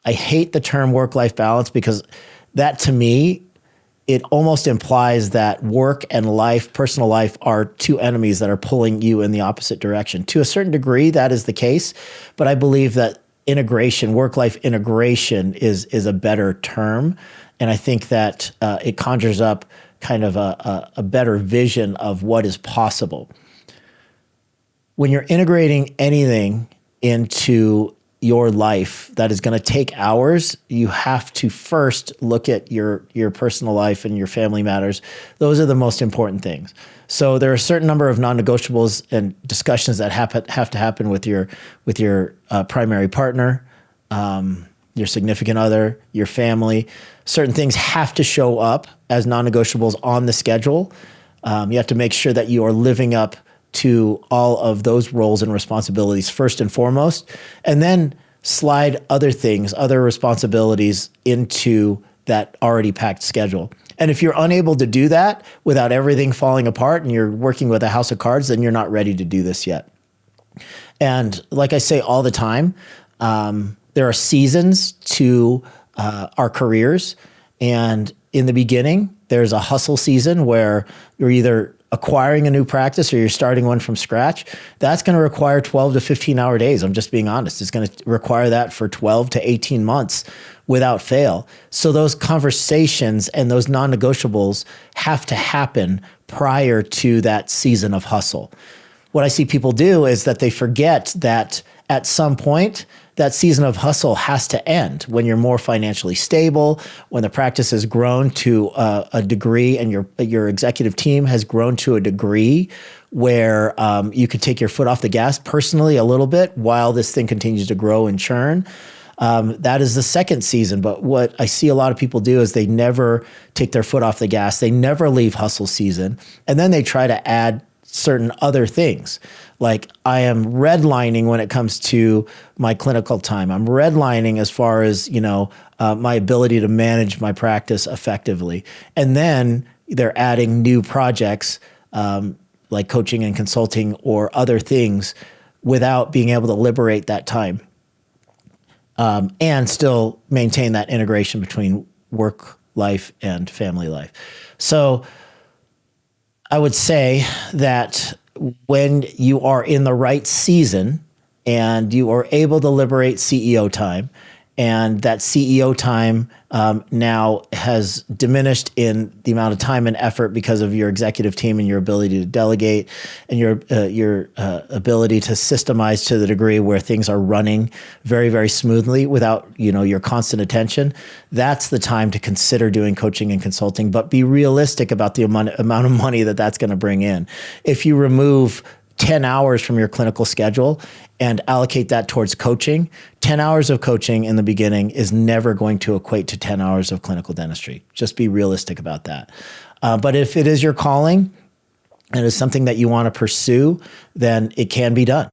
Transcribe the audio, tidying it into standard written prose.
I hate the term work-life balance because that to me, it almost implies that work and life, personal life, are two enemies that are pulling you in the opposite direction. To a certain degree, that is the case, but I believe that integration, work-life integration is a better term. And I think that it conjures up kind of a better vision of what is possible. When you're integrating anything into your life that is going to take hours, you have to first look at your personal life and your family matters. Those are the most important things. So there are a certain number of non-negotiables and discussions that have to happen with your primary partner, your significant other, your family. Certain things have to show up as non-negotiables on the schedule. You have to make sure that you are living up to all of those roles and responsibilities first and foremost, and then slide other things, other responsibilities into that already packed schedule. And if you're unable to do that without everything falling apart and you're working with a house of cards, then you're not ready to do this yet. And like I say all the time, there are seasons to our careers. And in the beginning, there's a hustle season where you're either acquiring a new practice or you're starting one from scratch. That's going to require 12 to 15 hour days. I'm just being honest. It's going to require that for 12 to 18 months without fail. So those conversations and those non-negotiables have to happen prior to that season of hustle. What I see people do is that they forget that at some point, that season of hustle has to end when you're more financially stable, when the practice has grown to a degree and your executive team has grown to a degree where you could take your foot off the gas personally a little bit while this thing continues to grow and churn. That is the second season. But what I see a lot of people do is they never take their foot off the gas. They never leave hustle season. And then they try to add certain other things. Like I am redlining when it comes to my clinical time. I'm redlining as far as, my ability to manage my practice effectively. And then they're adding new projects like coaching and consulting or other things without being able to liberate that time and still maintain that integration between work life and family life. So I would say that when you are in the right season and you are able to liberate CEO time, and that CEO time now has diminished in the amount of time and effort because of your executive team and your ability to delegate and your ability to systemize to the degree where things are running very, very smoothly without your constant attention. That's the time to consider doing coaching and consulting, but be realistic about the amount of money that's going to bring in. If you remove 10 hours from your clinical schedule and allocate that towards coaching, 10 hours of coaching in the beginning is never going to equate to 10 hours of clinical dentistry. Just be realistic about that. But if it is your calling and it's something that you want to pursue, then it can be done.